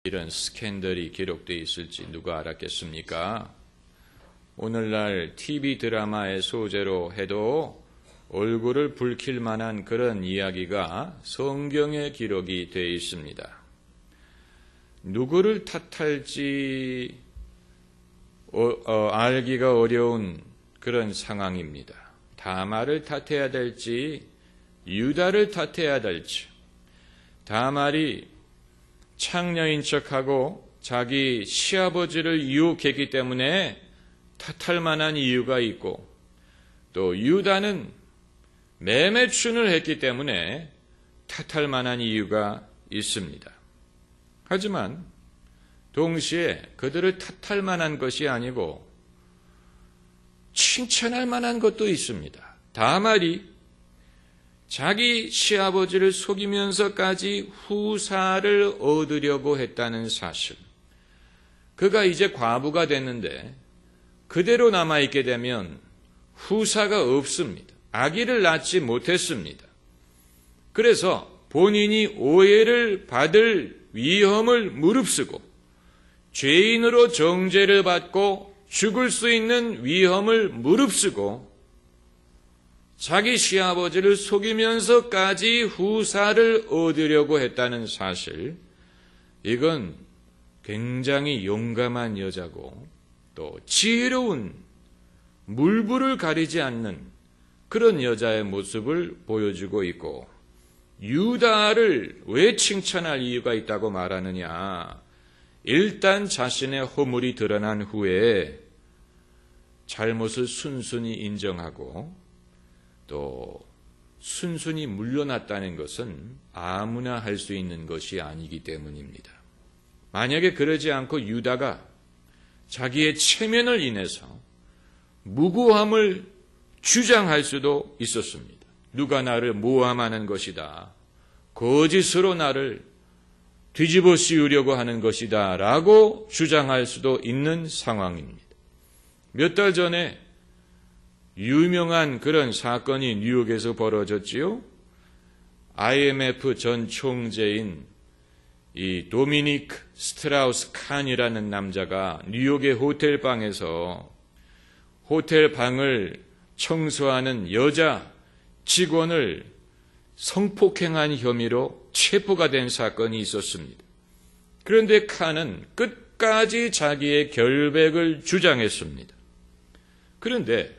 이런 스캔들이 기록되어 있을지 누가 알았겠습니까? 오늘날 TV 드라마의 소재로 해도 얼굴을 붉힐 만한 그런 이야기가 성경에 기록이 되어 있습니다. 누구를 탓할지 알기가 어려운 그런 상황입니다. 다말을 탓해야 될지 유다를 탓해야 될지. 다말이 창녀인 척하고 자기 시아버지를 유혹했기 때문에 탓할 만한 이유가 있고, 또 유다는 매매춘을 했기 때문에 탓할 만한 이유가 있습니다. 하지만 동시에 그들을 탓할 만한 것이 아니고 칭찬할 만한 것도 있습니다. 다말이 자기 시아버지를 속이면서까지 후사를 얻으려고 했다는 사실. 그가 이제 과부가 됐는데 그대로 남아있게 되면 후사가 없습니다. 아기를 낳지 못했습니다. 그래서 본인이 오해를 받을 위험을 무릅쓰고 죄인으로 정죄를 받고 죽을 수 있는 위험을 무릅쓰고 자기 시아버지를 속이면서까지 후사를 얻으려고 했다는 사실, 이건 굉장히 용감한 여자고 또 지혜로운, 물불을 가리지 않는 그런 여자의 모습을 보여주고 있고, 유다를 왜 칭찬할 이유가 있다고 말하느냐? 일단 자신의 허물이 드러난 후에 잘못을 순순히 인정하고 또 순순히 물러났다는 것은 아무나 할 수 있는 것이 아니기 때문입니다. 만약에 그러지 않고 유다가 자기의 체면을 인해서 무고함을 주장할 수도 있었습니다. 누가 나를 모함하는 것이다, 거짓으로 나를 뒤집어 씌우려고 하는 것이다 라고 주장할 수도 있는 상황입니다. 몇 달 전에 유명한 그런 사건이 뉴욕에서 벌어졌지요. IMF 전 총재인 이 도미니크 스트라우스 칸이라는 남자가 뉴욕의 호텔방에서 호텔방을 청소하는 여자 직원을 성폭행한 혐의로 체포가 된 사건이 있었습니다. 그런데 칸은 끝까지 자기의 결백을 주장했습니다. 그런데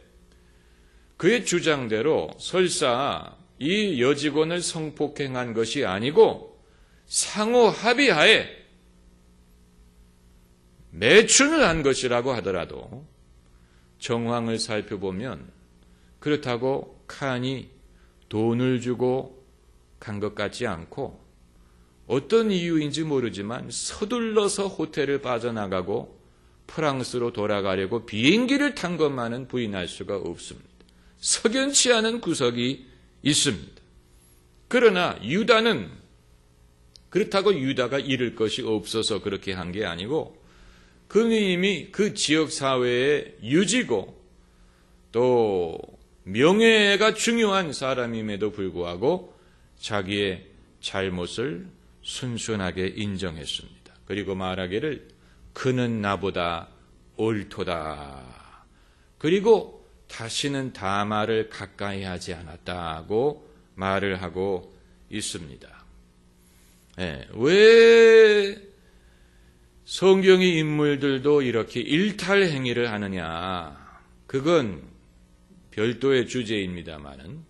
그의 주장대로 설사 이 여직원을 성폭행한 것이 아니고 상호 합의하에 매춘을 한 것이라고 하더라도 정황을 살펴보면 그렇다고 칸이 돈을 주고 간 것 같지 않고 어떤 이유인지 모르지만 서둘러서 호텔을 빠져나가고 프랑스로 돌아가려고 비행기를 탄 것만은 부인할 수가 없습니다. 석연치 않은 구석이 있습니다. 그러나 유다는 그렇다고 유다가 잃을 것이 없어서 그렇게 한 게 아니고 그는 이미 그 지역 사회의 유지고 또 명예가 중요한 사람임에도 불구하고 자기의 잘못을 순순하게 인정했습니다. 그리고 말하기를 그는 나보다 옳도다. 그리고 다시는 다말을 가까이 하지 않았다고 말을 하고 있습니다. 왜 성경의 인물들도 이렇게 일탈 행위를 하느냐? 그건 별도의 주제입니다만은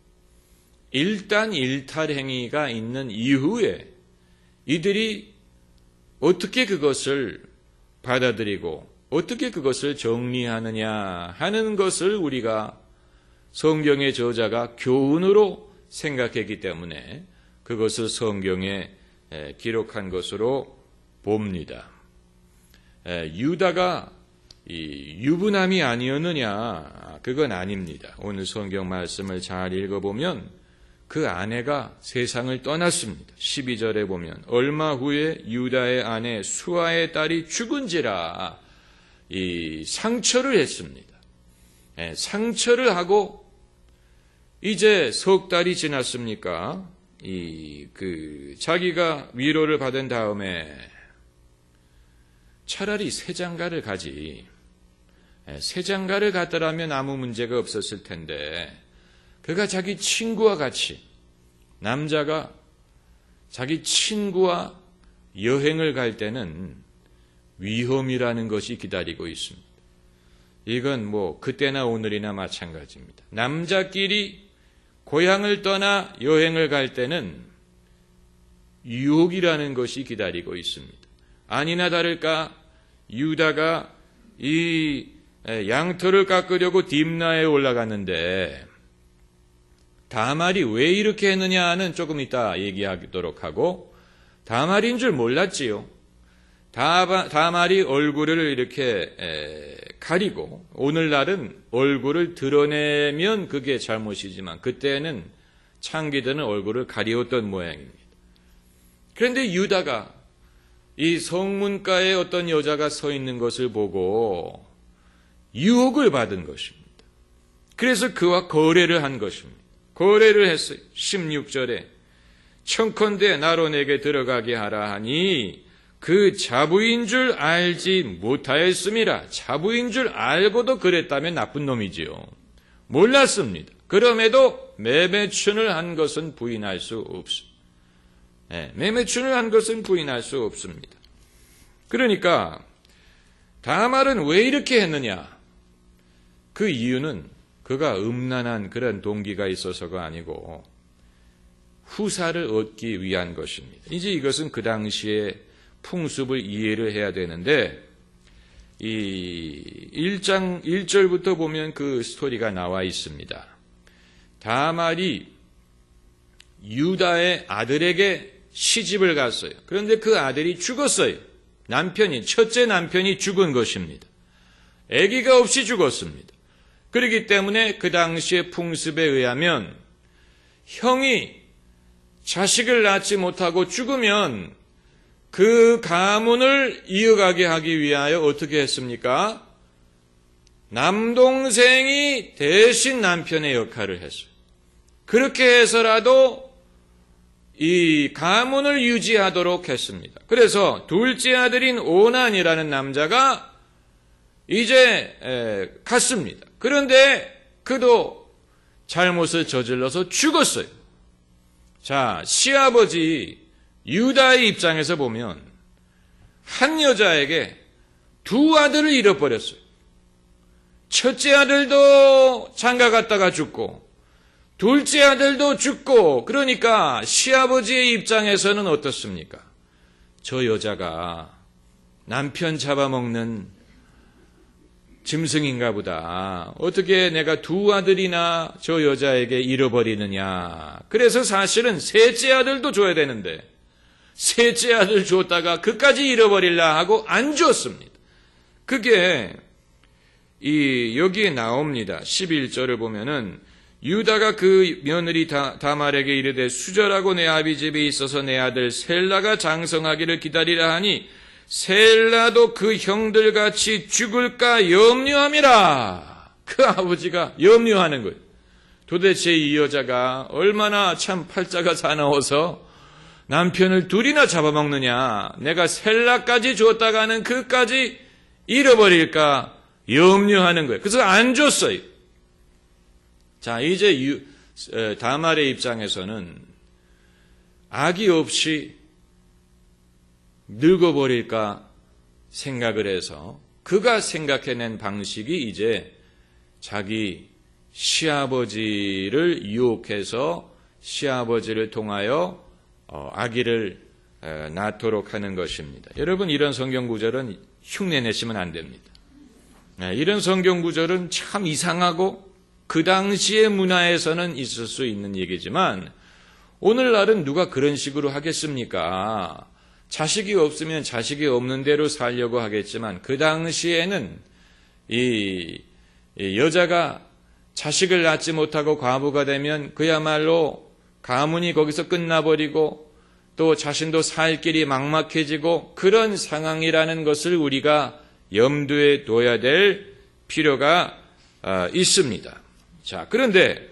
일단 일탈 행위가 있는 이후에 이들이 어떻게 그것을 받아들이고 어떻게 그것을 정리하느냐 하는 것을 우리가 성경의 저자가 교훈으로 생각했기 때문에 그것을 성경에 기록한 것으로 봅니다. 유다가 유부남이 아니었느냐? 그건 아닙니다. 오늘 성경 말씀을 잘 읽어보면 그 아내가 세상을 떠났습니다. 12절에 보면 얼마 후에 유다의 아내 수아의 딸이 죽은지라 이 상처를 했습니다. 상처를 하고 이제 석 달이 지났습니까? 자기가 위로를 받은 다음에 차라리 새 장가를 가지. 새 장가를 갔더라면 아무 문제가 없었을 텐데 그가 자기 친구와 같이 남자가 자기 친구와 여행을 갈 때는 위험이라는 것이 기다리고 있습니다. 이건 그때나 오늘이나 마찬가지입니다. 남자끼리 고향을 떠나 여행을 갈 때는 유혹이라는 것이 기다리고 있습니다. 아니나 다를까 유다가 이 양털을 깎으려고 딥나에 올라갔는데 다말이 왜 이렇게 했느냐는 조금 이따 얘기하도록 하고, 다말인 줄 몰랐지요. 다말이 얼굴을 이렇게 가리고, 오늘날은 얼굴을 드러내면 그게 잘못이지만 그때는 창기들은 얼굴을 가리웠던 모양입니다. 그런데 유다가 이 성문가에 어떤 여자가 서 있는 것을 보고 유혹을 받은 것입니다. 그래서 그와 거래를 한 것입니다. 거래를 했어요. 16절에 청컨대 나로 내게 들어가게 하라 하니 그 자부인 줄 알지 못하였음이라. 자부인 줄 알고도 그랬다면 나쁜 놈이지요. 몰랐습니다. 그럼에도 매매춘을 한 것은 부인할 수 없습니다. 매매춘을 한 것은 부인할 수 없습니다. 그러니까 다말은 왜 이렇게 했느냐? 그 이유는 그가 음란한 그런 동기가 있어서가 아니고 후사를 얻기 위한 것입니다. 이제 이것은 그 당시에 풍습을 이해를 해야 되는데, 이 1장 1절부터 보면 그 스토리가 나와 있습니다. 다말이 유다의 아들에게 시집을 갔어요. 그런데 그 아들이 죽었어요. 첫째 남편이 죽은 것입니다. 아기가 없이 죽었습니다. 그렇기 때문에 그 당시의 풍습에 의하면 형이 자식을 낳지 못하고 죽으면 그 가문을 이어가게 하기 위하여 어떻게 했습니까? 남동생이 대신 남편의 역할을 했어요. 그렇게 해서라도 이 가문을 유지하도록 했습니다. 그래서 둘째 아들인 오난이라는 남자가 이제 갔습니다. 그런데 그도 잘못을 저질러서 죽었어요. 자, 시아버지 유다의 입장에서 보면 한 여자에게 두 아들을 잃어버렸어요. 첫째 아들도 장가 갔다가 죽고 둘째 아들도 죽고, 그러니까 시아버지의 입장에서는 어떻습니까? 저 여자가 남편 잡아먹는 짐승인가 보다. 어떻게 내가 두 아들이나 저 여자에게 잃어버리느냐. 그래서 사실은 셋째 아들도 줘야 되는데 셋째 아들 줬다가 그까지 잃어버리려 하고 안 줬습니다. 그게 여기에 나옵니다. 11절을 보면은 유다가 그 며느리 다말에게 이르되 수절하고 내 아비 집에 있어서 내 아들 셀라가 장성하기를 기다리라 하니 셀라도 그 형들같이 죽을까 염려함이라. 그 아버지가 염려하는 거예요. 도대체 이 여자가 얼마나 참 팔자가 사나워서 남편을 둘이나 잡아먹느냐. 내가 셀라까지 줬다가는 그까지 잃어버릴까 염려하는 거예요. 그래서 안 줬어요. 자, 이제 다말의 입장에서는 아기 없이 늙어버릴까 생각을 해서 그가 생각해낸 방식이 이제 자기 시아버지를 유혹해서 시아버지를 통하여 아기를 낳도록 하는 것입니다. 여러분, 이런 성경 구절은 흉내내시면 안 됩니다. 이런 성경 구절은 참 이상하고 그 당시의 문화에서는 있을 수 있는 얘기지만 오늘날은 누가 그런 식으로 하겠습니까? 자식이 없으면 자식이 없는 대로 살려고 하겠지만 그 당시에는 이 여자가 자식을 낳지 못하고 과부가 되면 그야말로 가문이 거기서 끝나버리고 또 자신도 살 길이 막막해지고 그런 상황이라는 것을 우리가 염두에 둬야 될 필요가 있습니다. 자, 그런데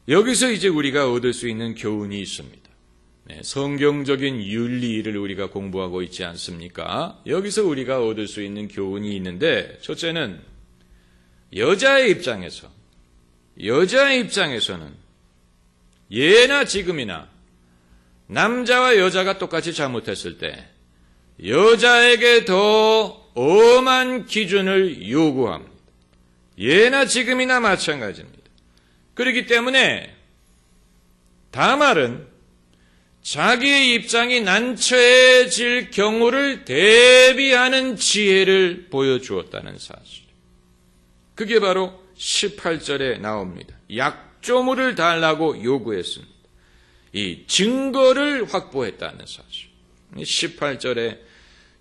여기서 이제 우리가 얻을 수 있는 교훈이 있습니다. 성경적인 윤리를 우리가 공부하고 있지 않습니까? 여기서 우리가 얻을 수 있는 교훈이 있는데, 첫째는 여자의 입장에서는 예나 지금이나 남자와 여자가 똑같이 잘못했을 때 여자에게 더 엄한 기준을 요구합니다. 예나 지금이나 마찬가지입니다. 그렇기 때문에 다말은 자기의 입장이 난처해질 경우를 대비하는 지혜를 보여주었다는 사실. 그게 바로 18절에 나옵니다. 약조물을 달라고 요구했습니다. 이 증거를 확보했다는 사실. 18절에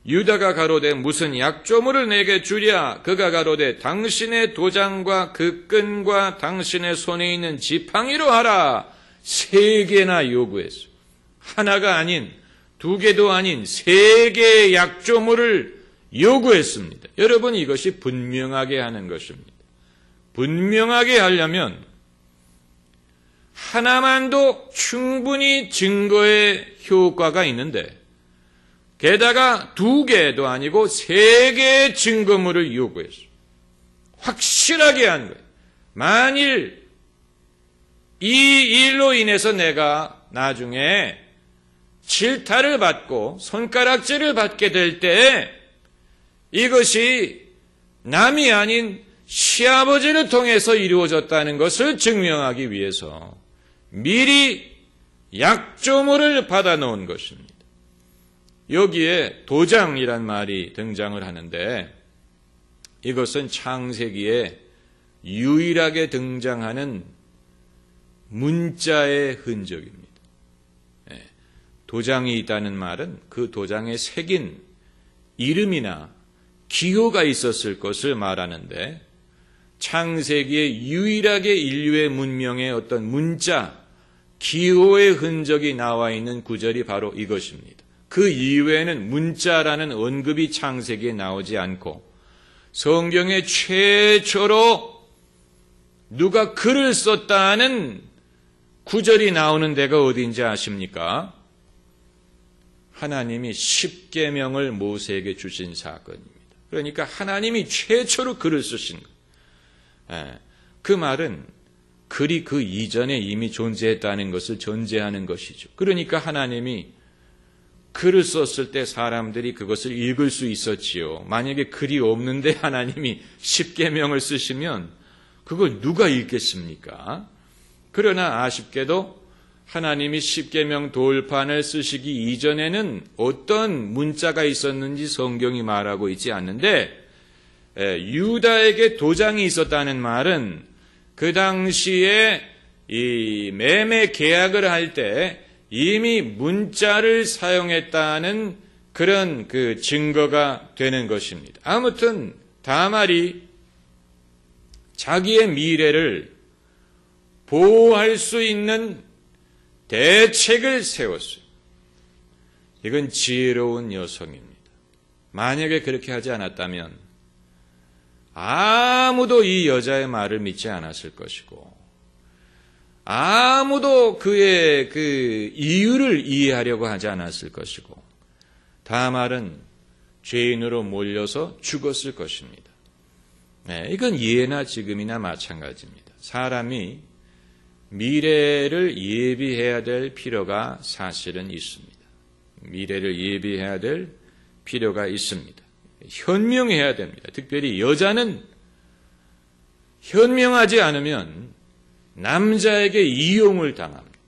유다가 가로되 무슨 약조물을 내게 주랴. 그가 가로되 당신의 도장과 그 끈과 당신의 손에 있는 지팡이로 하라. 3개나 요구했어요. 하나가 아닌, 2개도 아닌 3개의 약조물을 요구했습니다. 여러분, 이것이 분명하게 하는 것입니다. 분명하게 하려면 하나만도 충분히 증거의 효과가 있는데, 게다가 2개도 아니고 3개의 증거물을 요구했어요. 확실하게 한 거예요. 만일 이 일로 인해서 내가 나중에 질타를 받고 손가락질을 받게 될 때 이것이 남이 아닌 시아버지를 통해서 이루어졌다는 것을 증명하기 위해서 미리 약조물을 받아놓은 것입니다. 여기에 도장이란 말이 등장을 하는데, 이것은 창세기에 유일하게 등장하는 문자의 흔적입니다. 도장이 있다는 말은 그 도장에 새긴 이름이나 기호가 있었을 것을 말하는데, 창세기에 유일하게 인류의 문명의 어떤 문자, 기호의 흔적이 나와 있는 구절이 바로 이것입니다. 그 이외에는 문자라는 언급이 창세기에 나오지 않고, 성경에 최초로 누가 글을 썼다는 구절이 나오는 데가 어디인지 아십니까? 하나님이 십계명을 모세에게 주신 사건입니다. 그러니까 하나님이 최초로 글을 쓰신 거예요. 그 말은 글이 그 이전에 이미 존재했다는 것을 전제하는 것이죠. 그러니까 하나님이 글을 썼을 때 사람들이 그것을 읽을 수 있었지요. 만약에 글이 없는데 하나님이 십계명을 쓰시면 그걸 누가 읽겠습니까? 그러나 아쉽게도 하나님이 십계명 돌판을 쓰시기 이전에는 어떤 문자가 있었는지 성경이 말하고 있지 않는데, 유다에게 도장이 있었다는 말은 그 당시에 이 매매 계약을 할 때 이미 문자를 사용했다는 그런 그 증거가 되는 것입니다. 아무튼 다말이 자기의 미래를 보호할 수 있는 대책을 세웠어요. 이건 지혜로운 여성입니다. 만약에 그렇게 하지 않았다면 아무도 이 여자의 말을 믿지 않았을 것이고, 아무도 그의 그 이유를 이해하려고 하지 않았을 것이고, 다말은 죄인으로 몰려서 죽었을 것입니다. 이건 예나 지금이나 마찬가지입니다. 사람이 미래를 예비해야 될 필요가 사실은 있습니다. 미래를 예비해야 될 필요가 있습니다. 현명해야 됩니다. 특별히 여자는 현명하지 않으면 남자에게 이용을 당합니다.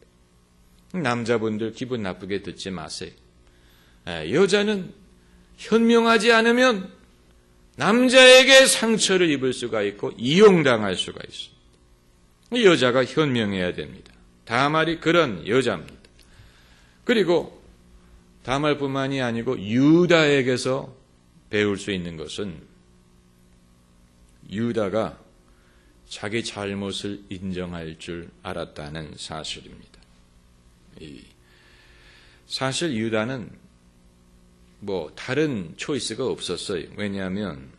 남자분들 기분 나쁘게 듣지 마세요. 여자는 현명하지 않으면 남자에게 상처를 입을 수가 있고 이용당할 수가 있습니다. 여자가 현명해야 됩니다. 다말이 그런 여자입니다. 그리고 다말뿐만이 아니고 유다에게서 배울 수 있는 것은 유다가 자기 잘못을 인정할 줄 알았다는 사실입니다. 사실 유다는 다른 초이스가 없었어요. 왜냐하면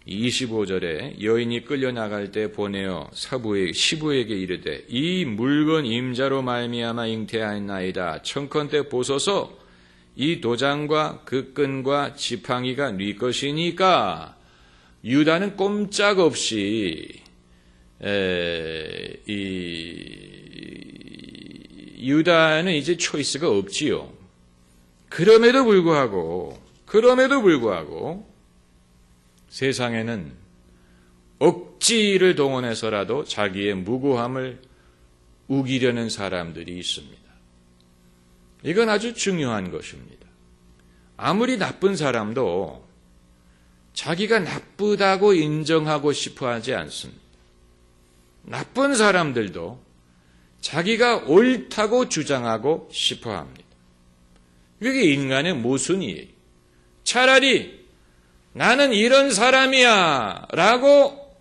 25절에 여인이 끌려나갈 때 보내어 시부에게 이르되 이 물건 임자로 말미암아 잉태하였나이다. 청컨대 보소서 이 도장과 그 끈과 지팡이가 네 것이니까. 유다는 꼼짝없이 유다는 이제 초이스가 없지요. 그럼에도 불구하고 세상에는 억지를 동원해서라도 자기의 무고함을 우기려는 사람들이 있습니다. 이건 아주 중요한 것입니다. 아무리 나쁜 사람도 자기가 나쁘다고 인정하고 싶어 하지 않습니다. 나쁜 사람들도 자기가 옳다고 주장하고 싶어 합니다. 그게 인간의 모순이에요. 차라리 나는 이런 사람이야 라고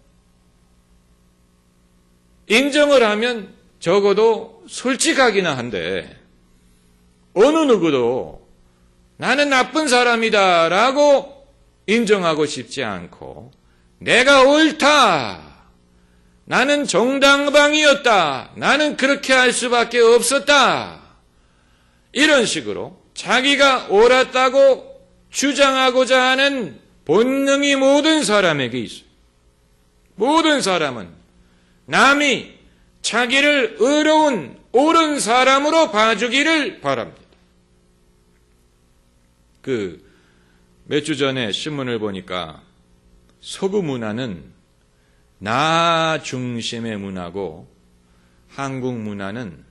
인정을 하면 적어도 솔직하기나 한데 어느 누구도 나는 나쁜 사람이다 라고 인정하고 싶지 않고 내가 옳다. 나는 정당방위였다. 나는 그렇게 할 수밖에 없었다. 이런 식으로 자기가 옳았다고 주장하고자 하는 본능이 모든 사람에게 있어요. 모든 사람은 남이 자기를 의로운 옳은 사람으로 봐주기를 바랍니다. 몇 주 전에 신문을 보니까 서구 문화는 나 중심의 문화고 한국 문화는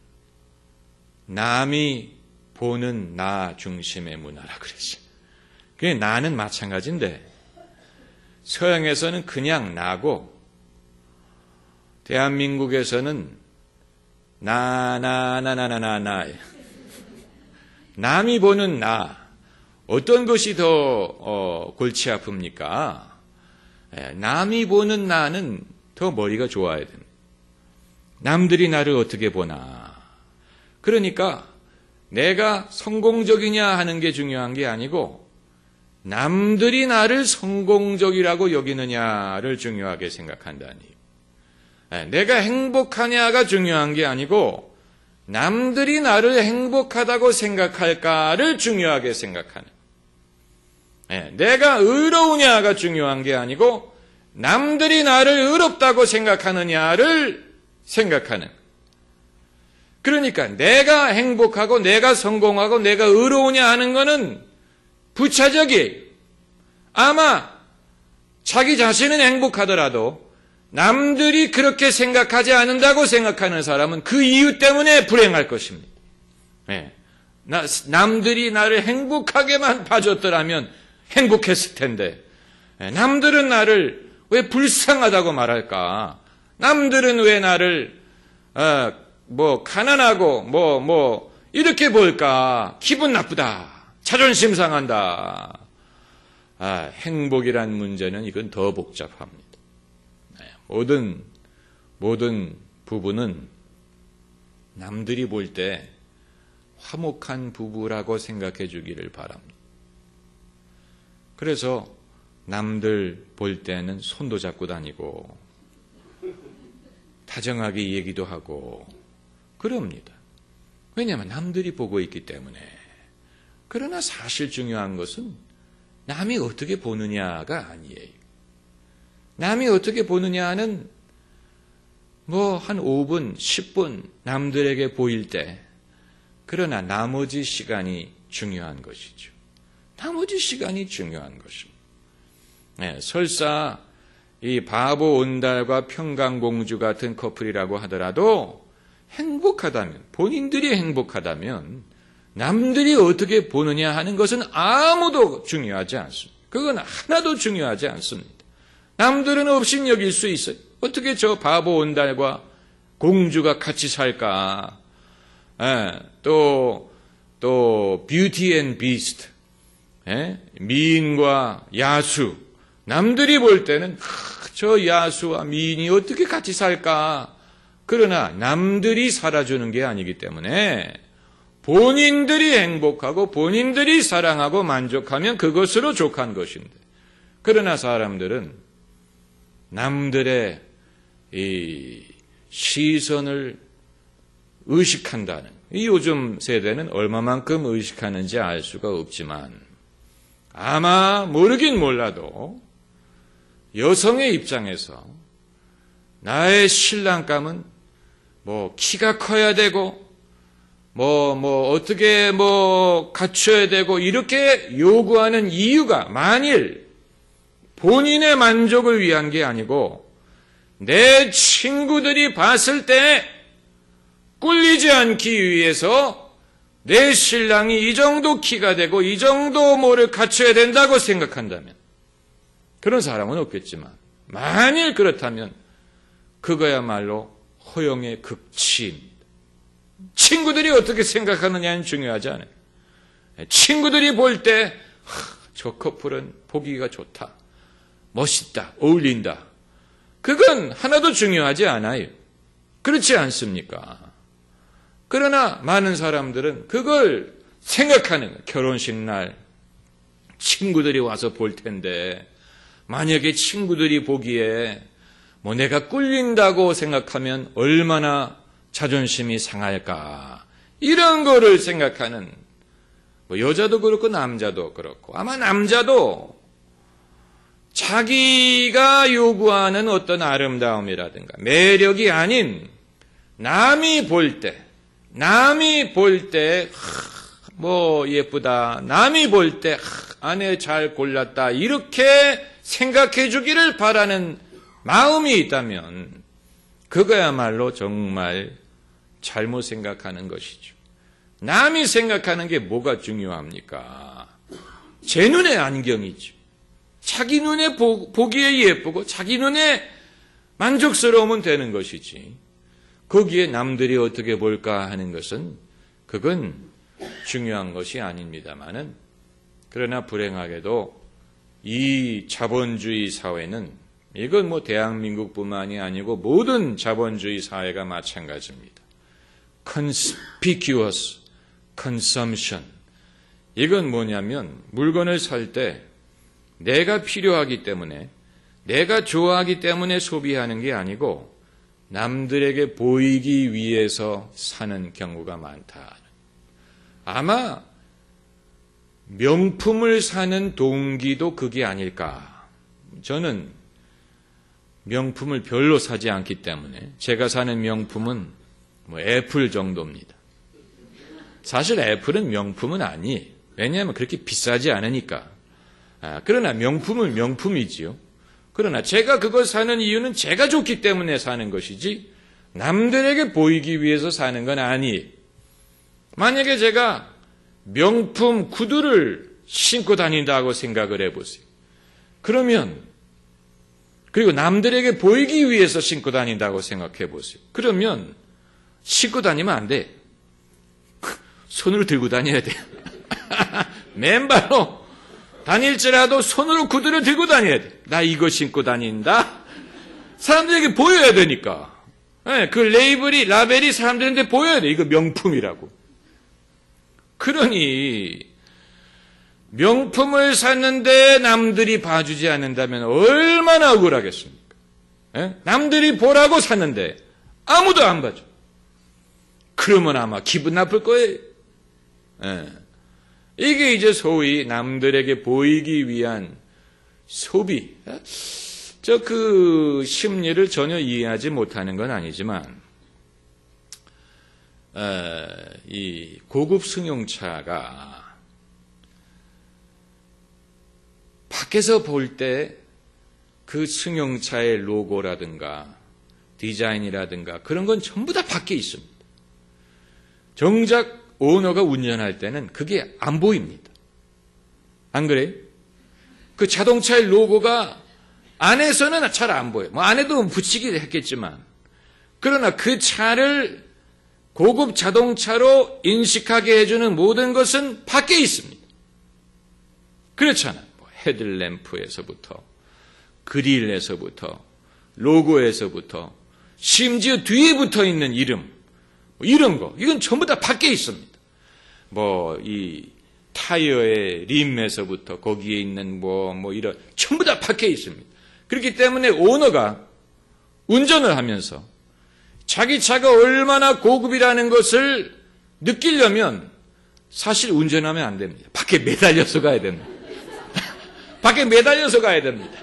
남이 보는 나 중심의 문화라 그랬어요. 그게 나는 마찬가지인데 서양에서는 그냥 나고 대한민국에서는 나 남이 보는 나 어떤 것이 더 골치 아픕니까? 남이 보는 나는 더 머리가 좋아야 됩니다. 남들이 나를 어떻게 보나. 그러니까 내가 성공적이냐 하는 게 중요한 게 아니고 남들이 나를 성공적이라고 여기느냐를 중요하게 생각한다니. 내가 행복하냐가 중요한 게 아니고 남들이 나를 행복하다고 생각할까를 중요하게 생각하는. 내가 의로우냐가 중요한 게 아니고 남들이 나를 의롭다고 생각하느냐를 생각하는. 그러니까 내가 행복하고 내가 성공하고 내가 의로우냐 하는 것은 부차적이에요. 아마 자기 자신은 행복하더라도 남들이 그렇게 생각하지 않는다고 생각하는 사람은 그 이유 때문에 불행할 것입니다. 남들이 나를 행복하게만 봐줬더라면 행복했을 텐데 남들은 나를 왜 불쌍하다고 말할까? 남들은 왜 나를 가난하고 이렇게 볼까? 기분 나쁘다. 자존심 상한다. 행복이란 문제는 이건 더 복잡합니다. 모든 부부는 남들이 볼 때 화목한 부부라고 생각해 주기를 바랍니다. 그래서 남들 볼 때는 손도 잡고 다니고 다정하게 얘기도 하고 그럽니다. 왜냐하면 남들이 보고 있기 때문에. 그러나 사실 중요한 것은 남이 어떻게 보느냐가 아니에요. 남이 어떻게 보느냐는 한 5분, 10분 남들에게 보일 때 그러나 나머지 시간이 중요한 것이죠. 나머지 시간이 중요한 것입니다. 설사 이 바보 온달과 평강공주 같은 커플이라고 하더라도 행복하다면, 본인들이 행복하다면 남들이 어떻게 보느냐 하는 것은 아무도 중요하지 않습니다. 그건 하나도 중요하지 않습니다. 남들은 없인 여길 수 있어요. 어떻게 저 바보 온달과 공주가 같이 살까? 또 뷰티 앤 비스트, 미인과 야수. 남들이 볼 때는 저 야수와 미인이 어떻게 같이 살까? 그러나 남들이 살아주는 게 아니기 때문에 본인들이 행복하고 본인들이 사랑하고 만족하면 그것으로 족한 것인데, 그러나 사람들은 남들의 이 시선을 의식한다는, 이 요즘 세대는 얼마만큼 의식하는지 알 수가 없지만 아마 모르긴 몰라도 여성의 입장에서 나의 신랑감은 뭐 키가 커야 되고 어떻게 갖춰야 되고 이렇게 요구하는 이유가 만일 본인의 만족을 위한 게 아니고 내 친구들이 봤을 때 꿀리지 않기 위해서 내 신랑이 이 정도 키가 되고 이 정도 뭐를 갖춰야 된다고 생각한다면, 그런 사람은 없겠지만 만일 그렇다면 그거야말로 허영의 극치입니다. 친구들이 어떻게 생각하느냐는 중요하지 않아요. 친구들이 볼 때 저 커플은 보기가 좋다, 멋있다, 어울린다, 그건 하나도 중요하지 않아요. 그렇지 않습니까? 그러나 많은 사람들은 그걸 생각하는 거예요. 결혼식 날 친구들이 와서 볼 텐데 만약에 친구들이 보기에 내가 꿀린다고 생각하면 얼마나 자존심이 상할까, 이런 거를 생각하는, 여자도 그렇고 남자도 그렇고, 아마 남자도 자기가 요구하는 어떤 아름다움이라든가 매력이 아닌 남이 볼 때 예쁘다, 남이 볼 때 아내 잘 골랐다, 이렇게 생각해 주기를 바라는 마음이 있다면 그거야말로 정말 잘못 생각하는 것이죠. 남이 생각하는 게 뭐가 중요합니까? 제 눈의 안경이죠. 자기 눈에 보기에 예쁘고 자기 눈에 만족스러우면 되는 것이지, 거기에 남들이 어떻게 볼까 하는 것은 그건 중요한 것이 아닙니다마는, 그러나 불행하게도 이 자본주의 사회는, 이건 대한민국뿐만이 아니고 모든 자본주의 사회가 마찬가지입니다. Conspicuous consumption. 이건 뭐냐면 물건을 살 때 내가 필요하기 때문에, 내가 좋아하기 때문에 소비하는 게 아니고 남들에게 보이기 위해서 사는 경우가 많다. 아마 명품을 사는 동기도 그게 아닐까. 저는 명품을 별로 사지 않기 때문에 제가 사는 명품은 애플 정도입니다. 사실 애플은 명품은 아니에요. 왜냐하면 그렇게 비싸지 않으니까. 그러나 명품은 명품이지요. 그러나 제가 그걸 사는 이유는 제가 좋기 때문에 사는 것이지 남들에게 보이기 위해서 사는 건 아니에요. 만약에 제가 명품 구두를 신고 다닌다고 생각을 해보세요. 그러면, 그리고 남들에게 보이기 위해서 신고 다닌다고 생각해 보세요. 그러면 신고 다니면 안 돼. 손으로 들고 다녀야 돼. 맨발로 다닐지라도 손으로 구두를 들고 다녀야 돼. 나 이거 신고 다닌다? 사람들에게 보여야 되니까. 그 라벨이 사람들한테 보여야 돼. 이거 명품이라고. 그러니 명품을 샀는데 남들이 봐주지 않는다면 얼마나 억울하겠습니까? 남들이 보라고 샀는데 아무도 안 봐줘. 그러면 아마 기분 나쁠 거예요. 이게 이제 소위 남들에게 보이기 위한 소비. 그 심리를 전혀 이해하지 못하는 건 아니지만, 이 고급 승용차가 밖에서 볼 때 그 승용차의 로고라든가 디자인이라든가 그런 건 전부 다 밖에 있습니다. 정작 오너가 운전할 때는 그게 안 보입니다. 안 그래요? 그 자동차의 로고가 안에서는 잘 안 보여요. 안에도 붙이기도 했겠지만, 그러나 그 차를 고급 자동차로 인식하게 해주는 모든 것은 밖에 있습니다. 그렇잖아요. 헤드램프에서부터, 그릴에서부터, 로고에서부터, 심지어 뒤에 붙어 있는 이름, 이런 거, 이건 전부 다 밖에 있습니다. 이 타이어의 림에서부터 거기에 있는 이런, 전부 다 밖에 있습니다. 그렇기 때문에 오너가 운전을 하면서 자기 차가 얼마나 고급이라는 것을 느끼려면 사실 운전하면 안 됩니다. 밖에 매달려서 가야 됩니다. 밖에 매달려서 가야 됩니다.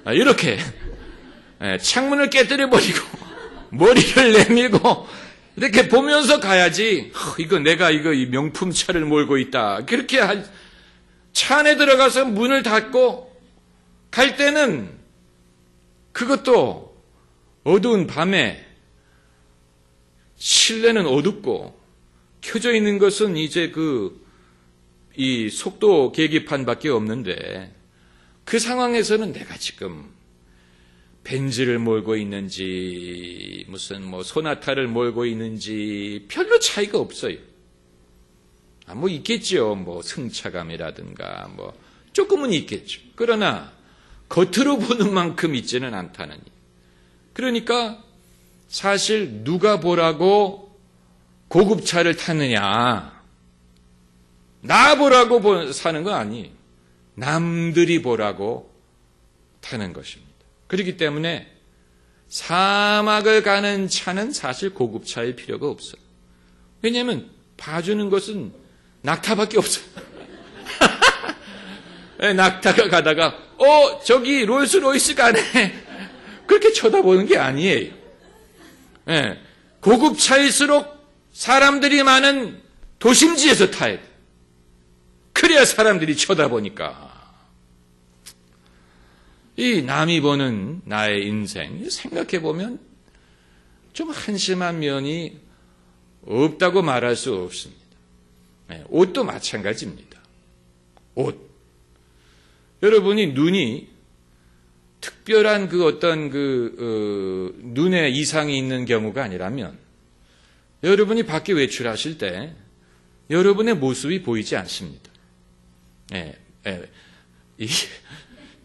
이렇게 창문을 깨뜨려버리고 머리를 내밀고 이렇게 보면서 가야지. 이거 내가 이 명품 차를 몰고 있다. 그렇게 차 안에 들어가서 문을 닫고 갈 때는 그것도 어두운 밤에 실내는 어둡고 켜져 있는 것은 이제 이 속도 계기판밖에 없는데 그 상황에서는 내가 지금 벤츠를 몰고 있는지 무슨 소나타를 몰고 있는지 별로 차이가 없어요. 뭐 있겠죠. 승차감이라든가 조금은 있겠죠. 그러나 겉으로 보는 만큼 있지는 않다는. 그러니까 사실 누가 보라고 고급차를 타느냐, 나 보라고 사는 건 아니에요. 남들이 보라고 타는 것입니다. 그렇기 때문에 사막을 가는 차는 사실 고급차일 필요가 없어요. 왜냐하면 봐주는 것은 낙타밖에 없어요. 낙타가 가다가 저기 롤스로이스 가네. 그렇게 쳐다보는 게 아니에요. 고급차일수록 사람들이 많은 도심지에서 타야 돼. 그래야 사람들이 쳐다보니까. 이 남이 보는 나의 인생 생각해보면 좀 한심한 면이 없다고 말할 수 없습니다. 옷도 마찬가지입니다. 옷. 여러분이 눈이 특별한 눈에 이상이 있는 경우가 아니라면 여러분이 밖에 외출하실 때 여러분의 모습이 보이지 않습니다. 이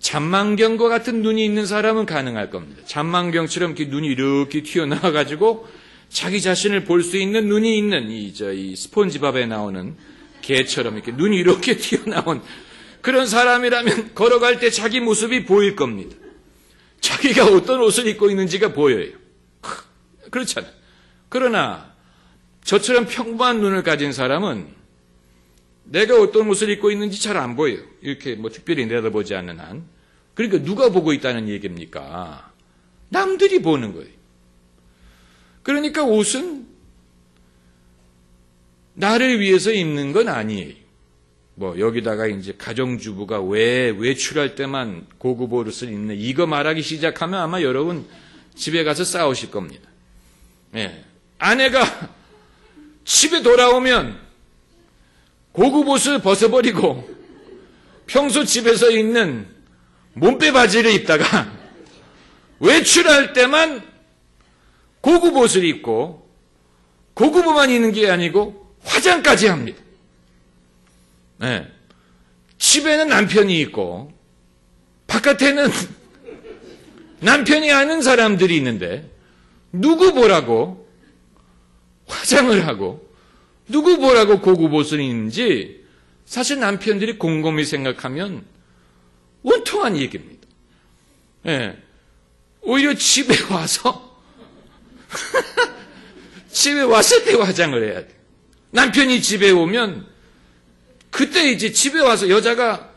잔망경과 같은 눈이 있는 사람은 가능할 겁니다. 잔망경처럼 이렇게 눈이 이렇게 튀어나와가지고 자기 자신을 볼 수 있는 눈이 있는 이 스폰지밥에 나오는 개처럼 이렇게 눈이 이렇게 튀어나온 그런 사람이라면 걸어갈 때 자기 모습이 보일 겁니다. 자기가 어떤 옷을 입고 있는지가 보여요. 그렇잖아요. 그러나 저처럼 평범한 눈을 가진 사람은 내가 어떤 옷을 입고 있는지 잘 안 보여요. 이렇게 특별히 내다보지 않는 한. 그러니까 누가 보고 있다는 얘기입니까? 남들이 보는 거예요. 그러니까 옷은 나를 위해서 입는 건 아니에요. 여기다가 이제 가정주부가 왜 외출할 때만 고급 옷을 입는 이거 말하기 시작하면 아마 여러분 집에 가서 싸우실 겁니다. 아내가 집에 돌아오면 고급 옷을 벗어버리고 평소 집에서 입는 몸빼 바지를 입다가 외출할 때만 고급 옷을 입고 고급 옷만 입는 게 아니고 화장까지 합니다. 집에는 남편이 있고 바깥에는 남편이 아는 사람들이 있는데 누구 보라고 화장을 하고 누구 보라고 고급 옷을 입는지 사실 남편들이 곰곰이 생각하면 원통한 얘기입니다. 오히려 집에 와서 집에 왔을 때 화장을 해야 돼. 남편이 집에 오면 그때 이제 집에 와서 여자가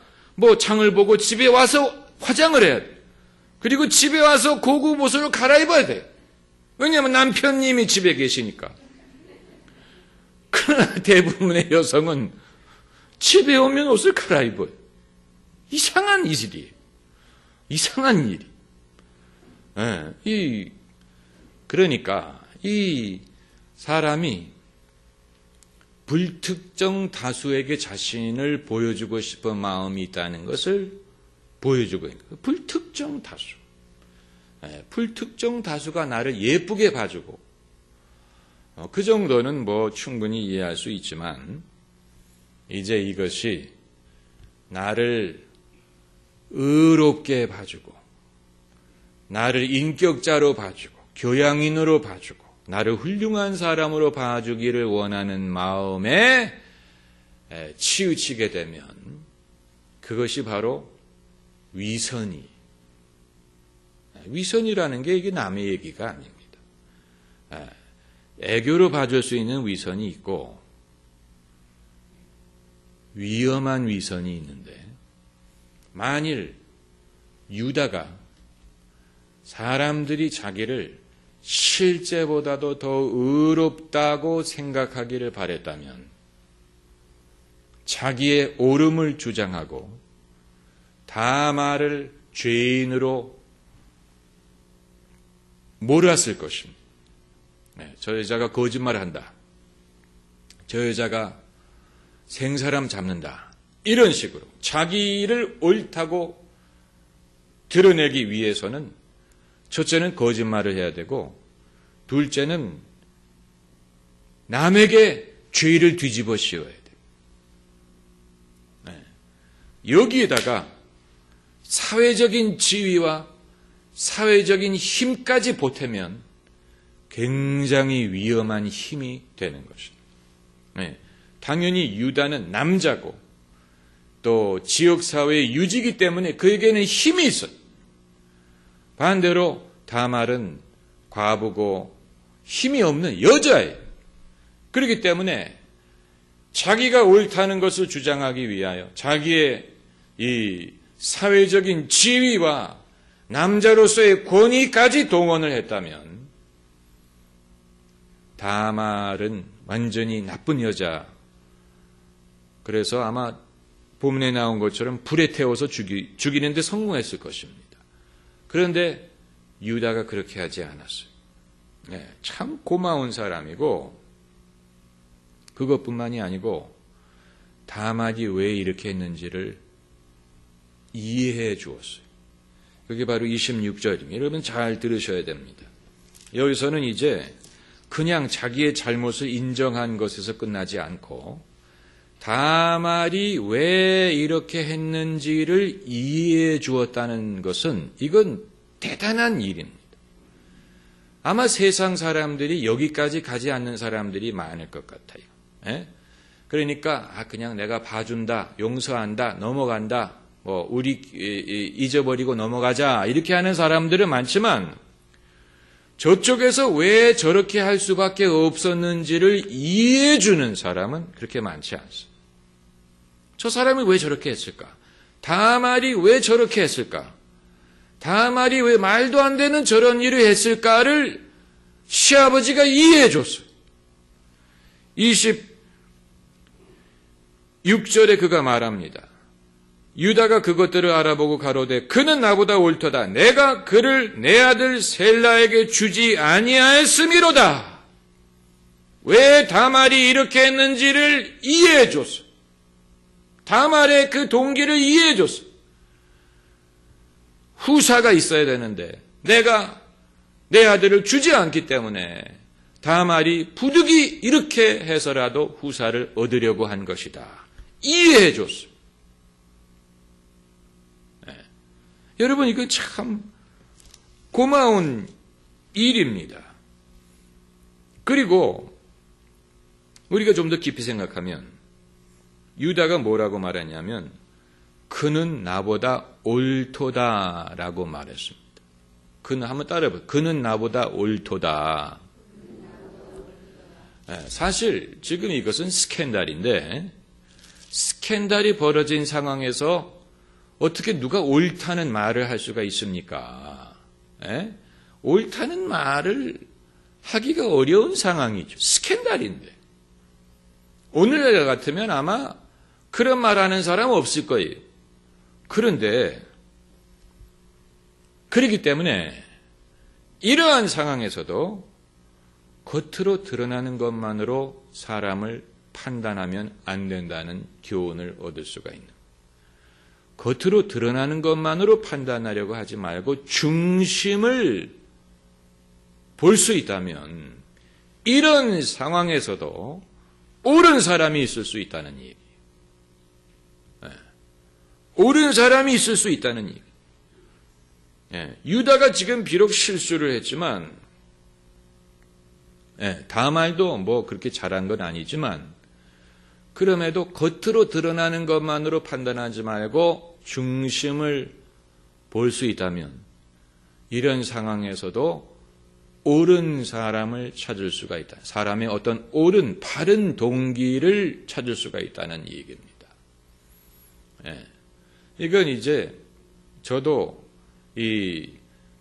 장을 보고 집에 와서 화장을 해야 돼. 그리고 집에 와서 고급 옷으로 갈아입어야 돼. 왜냐하면 남편님이 집에 계시니까. 그러나 대부분의 여성은 집에 오면 옷을 갈아입어요. 이상한 일이에요. 이상한 일이. 그러니까 이 사람이 불특정 다수에게 자신을 보여주고 싶은 마음이 있다는 것을 보여주고 있는 거예요. 불특정 다수. 불특정 다수가 나를 예쁘게 봐주고 그 정도는 충분히 이해할 수 있지만 이제 이것이 나를 의롭게 봐주고 나를 인격자로 봐주고 교양인으로 봐주고 나를 훌륭한 사람으로 봐주기를 원하는 마음에 치우치게 되면 그것이 바로 위선이 위선이라는 게 이게 남의 얘기가 아닙니다. 애교로 봐줄 수 있는 위선이 있고 위험한 위선이 있는데, 만일 유다가 사람들이 자기를 실제보다도 더 의롭다고 생각하기를 바랬다면 자기의 옳음을 주장하고 다말을 죄인으로 몰았을 것입니다. 저 여자가 거짓말을 한다. 저 여자가 생사람 잡는다. 이런 식으로 자기를 옳다고 드러내기 위해서는 첫째는 거짓말을 해야 되고, 둘째는 남에게 죄를 뒤집어 씌워야 돼요. 여기에다가 사회적인 지위와 사회적인 힘까지 보태면 굉장히 위험한 힘이 되는 것입니다. 당연히 유다는 남자고 또 지역사회의 유지이기 때문에 그에게는 힘이 있어요. 반대로 다말은 과부고 힘이 없는 여자예요. 그렇기 때문에 자기가 옳다는 것을 주장하기 위하여 자기의 이 사회적인 지위와 남자로서의 권위까지 동원을 했다면 다말은 완전히 나쁜 여자. 그래서 아마 본문에 나온 것처럼 불에 태워서 죽이는 데 성공했을 것입니다. 그런데 유다가 그렇게 하지 않았어요. 참 고마운 사람이고, 그것뿐만이 아니고 다말이 왜 이렇게 했는지를 이해해 주었어요. 그게 바로 26절입니다. 여러분 잘 들으셔야 됩니다. 여기서는 이제 그냥 자기의 잘못을 인정한 것에서 끝나지 않고 다말이 왜 이렇게 했는지를 이해해 주었다는 것은 이건 대단한 일입니다. 아마 세상 사람들이 여기까지 가지 않는 사람들이 많을 것 같아요. 그러니까 그냥 내가 봐준다, 용서한다, 넘어간다, 우리 잊어버리고 넘어가자 이렇게 하는 사람들은 많지만 저쪽에서 왜 저렇게 할 수밖에 없었는지를 이해해 주는 사람은 그렇게 많지 않습니다. 저 사람이 왜 저렇게 했을까? 다말이 왜 저렇게 했을까? 다말이 왜 말도 안 되는 저런 일을 했을까를 시아버지가 이해해 줬어요. 26절에 그가 말합니다. 유다가 그것들을 알아보고 가로되 그는 나보다 옳도다. 내가 그를 내 아들 셀라에게 주지 아니하였음이로다. 왜 다말이 이렇게 했는지를 이해해 줬어요. 다말의 그 동기를 이해해 줬어요. 후사가 있어야 되는데 내가 내 아들을 주지 않기 때문에 다말이 부득이 이렇게 해서라도 후사를 얻으려고 한 것이다. 이해해 줬어요. 여러분 이거 참 고마운 일입니다. 그리고 우리가 좀 더 깊이 생각하면 유다가 뭐라고 말했냐면 그는 나보다 옳도다라고 말했습니다. 그는 한번 따라해봐요. 그는 나보다 옳도다. 사실 지금 이것은 스캔들인데 스캔들이 벌어진 상황에서 어떻게 누가 옳다는 말을 할 수가 있습니까? 옳다는 말을 하기가 어려운 상황이죠. 스캔들인데. 오늘날 같으면 아마 그런 말하는 사람 없을 거예요. 그런데 그렇기 때문에 이러한 상황에서도 겉으로 드러나는 것만으로 사람을 판단하면 안 된다는 교훈을 얻을 수가 있는 거예요. 겉으로 드러나는 것만으로 판단하려고 하지 말고 중심을 볼 수 있다면 이런 상황에서도 옳은 사람이 있을 수 있다는 얘기. 옳은 사람이 있을 수 있다는 얘기. 유다가 지금 비록 실수를 했지만 다말도 뭐 그렇게 잘한 건 아니지만 그럼에도 겉으로 드러나는 것만으로 판단하지 말고 중심을 볼 수 있다면 이런 상황에서도 옳은 사람을 찾을 수가 있다. 사람의 어떤 옳은 바른 동기를 찾을 수가 있다는 얘기입니다. 예. 이건 이제 저도 이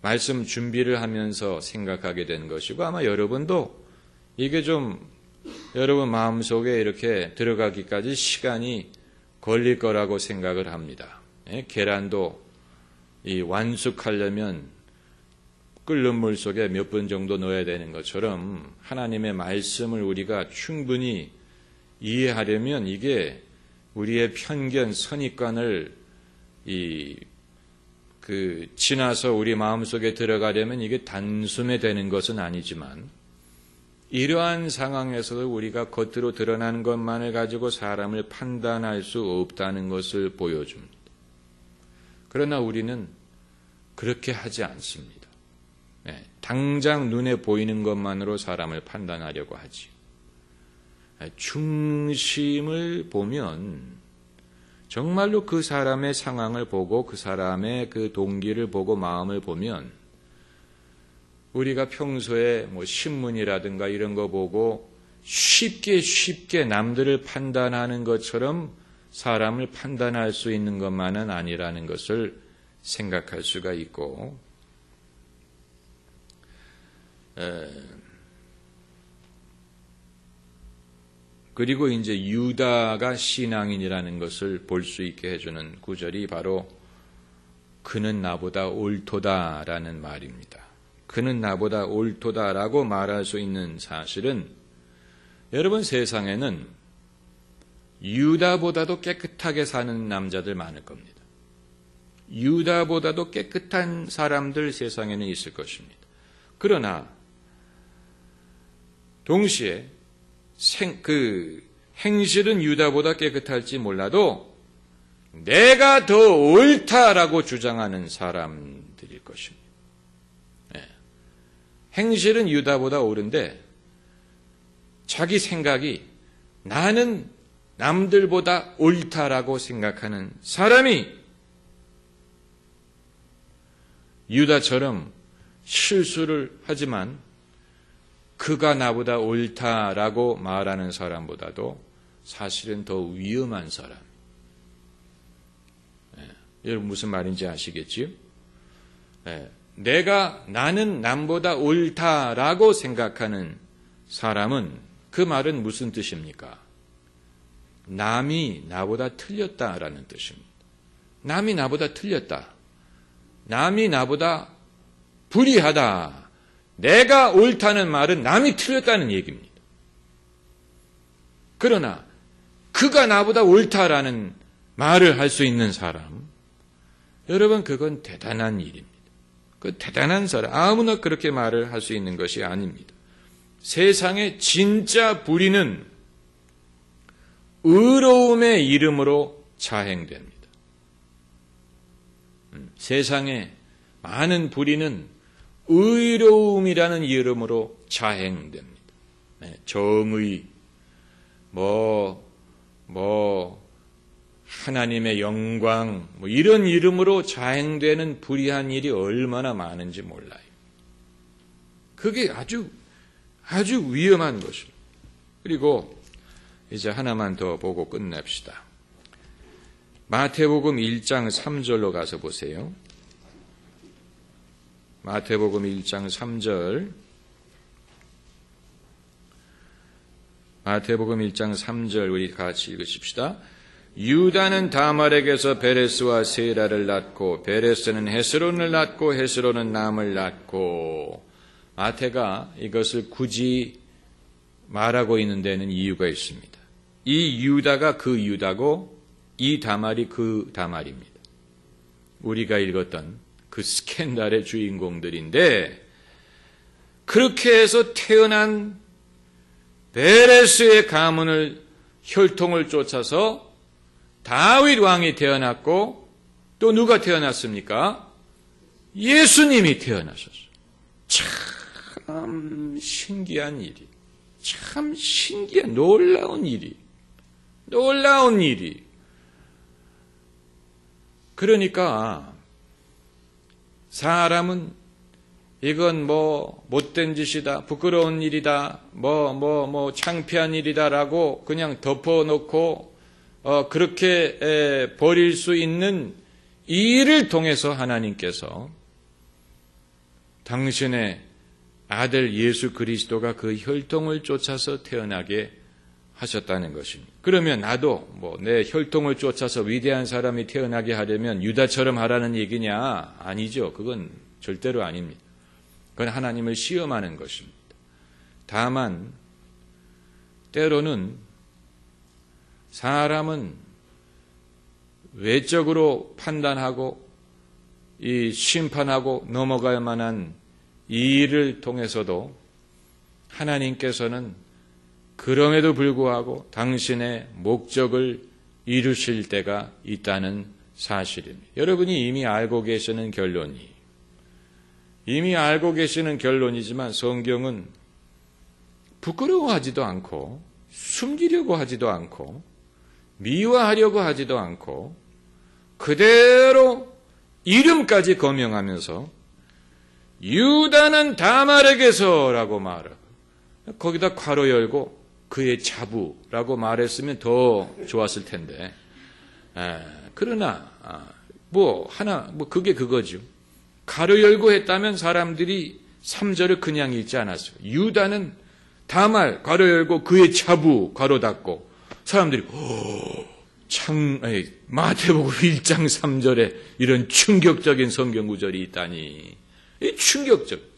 말씀 준비를 하면서 생각하게 된 것이고 아마 여러분도 이게 좀 여러분 마음속에 이렇게 들어가기까지 시간이 걸릴 거라고 생각을 합니다. 예? 계란도 이 완숙하려면 끓는 물 속에 몇 분 정도 넣어야 되는 것처럼 하나님의 말씀을 우리가 충분히 이해하려면 이게 우리의 편견, 선입관을 지나서 우리 마음속에 들어가려면 이게 단숨에 되는 것은 아니지만 이러한 상황에서도 우리가 겉으로 드러나는 것만을 가지고 사람을 판단할 수 없다는 것을 보여줍니다. 그러나 우리는 그렇게 하지 않습니다. 당장 눈에 보이는 것만으로 사람을 판단하려고 하지. 중심을 보면 정말로 그 사람의 상황을 보고 그 사람의 그 동기를 보고 마음을 보면 우리가 평소에 뭐 신문이라든가 이런 거 보고 쉽게 남들을 판단하는 것처럼 사람을 판단할 수 있는 것만은 아니라는 것을 생각할 수가 있고 그리고 이제 유다가 신앙인이라는 것을 볼 수 있게 해주는 구절이 바로 그는 나보다 옳도다라는 말입니다. 그는 나보다 옳도다라고 말할 수 있는 사실은 여러분 세상에는 유다보다도 깨끗하게 사는 남자들 많을 겁니다. 유다보다도 깨끗한 사람들 세상에는 있을 것입니다. 그러나 동시에 행실은 유다보다 깨끗할지 몰라도 내가 더 옳다라고 주장하는 사람들일 것입니다. 행실은 유다보다 옳은데 자기 생각이 나는 남들보다 옳다라고 생각하는 사람이 유다처럼 실수를 하지만 그가 나보다 옳다라고 말하는 사람보다도 사실은 더 위험한 사람. 여러분 무슨 말인지 아시겠지요? 나는 남보다 옳다라고 생각하는 사람은 그 말은 무슨 뜻입니까? 남이 나보다 틀렸다라는 뜻입니다. 남이 나보다 틀렸다. 남이 나보다 불의하다. 내가 옳다는 말은 남이 틀렸다는 얘기입니다. 그러나 그가 나보다 옳다라는 말을 할 수 있는 사람, 여러분 그건 대단한 일입니다. 그 대단한 사람, 아무나 그렇게 말을 할 수 있는 것이 아닙니다. 세상의 진짜 불의는 의로움의 이름으로 자행됩니다. 세상의 많은 불의는 의로움이라는 이름으로 자행됩니다. 정의, 하나님의 영광, 이런 이름으로 자행되는 불의한 일이 얼마나 많은지 몰라요. 그게 아주 위험한 것입니다. 그리고 이제 하나만 더 보고 끝냅시다. 마태복음 1장 3절로 가서 보세요. 마태복음 1장 3절. 마태복음 1장 3절 우리 같이 읽으십시다. 유다는 다말에게서 베레스와 세라를 낳고 베레스는 헤스론을 낳고 헤스론은 남을 낳고. 마태가 이것을 굳이 말하고 있는 데는 이유가 있습니다. 이 유다가 그 유다고 이 다말이 그 다말입니다. 우리가 읽었던 그 스캔들의 주인공들인데 그렇게 해서 태어난 베레스의 가문을 혈통을 쫓아서 다윗 왕이 태어났고 또 누가 태어났습니까? 예수님이 태어나셨어요. 참 신기한 일이, 참 신기한 놀라운 일이. 그러니까 사람은 이건 뭐 못된 짓이다, 부끄러운 일이다, 창피한 일이다라고 그냥 덮어놓고 그렇게 버릴 수 있는 이 일을 통해서 하나님께서 당신의 아들 예수 그리스도가 그 혈통을 쫓아서 태어나게 하셨다는 것입니다. 그러면 나도 내 혈통을 쫓아서 위대한 사람이 태어나게 하려면 유다처럼 하라는 얘기냐? 아니죠. 그건 절대로 아닙니다. 그건 하나님을 시험하는 것입니다. 다만 때로는 사람은 외적으로 판단하고 이 심판하고 넘어갈 만한 이 일을 통해서도 하나님께서는 그럼에도 불구하고 당신의 목적을 이루실 때가 있다는 사실입니다. 여러분이 이미 알고 계시는 결론이지만 성경은 부끄러워하지도 않고 숨기려고 하지도 않고 미화하려고 하지도 않고 그대로 이름까지 거명하면서 유다는 다말에게서라고 말하고 거기다 괄호 열고 그의 자부라고 말했으면 더 좋았을 텐데 그러나 그게 그거죠. 괄호 열고 했다면 사람들이 3절을 그냥 읽지 않았어요. 유다는 다말 괄호 열고 그의 자부 괄호 닫고 사람들이 마태복음 1장 3절에 이런 충격적인 성경 구절이 있다니. 이 충격적.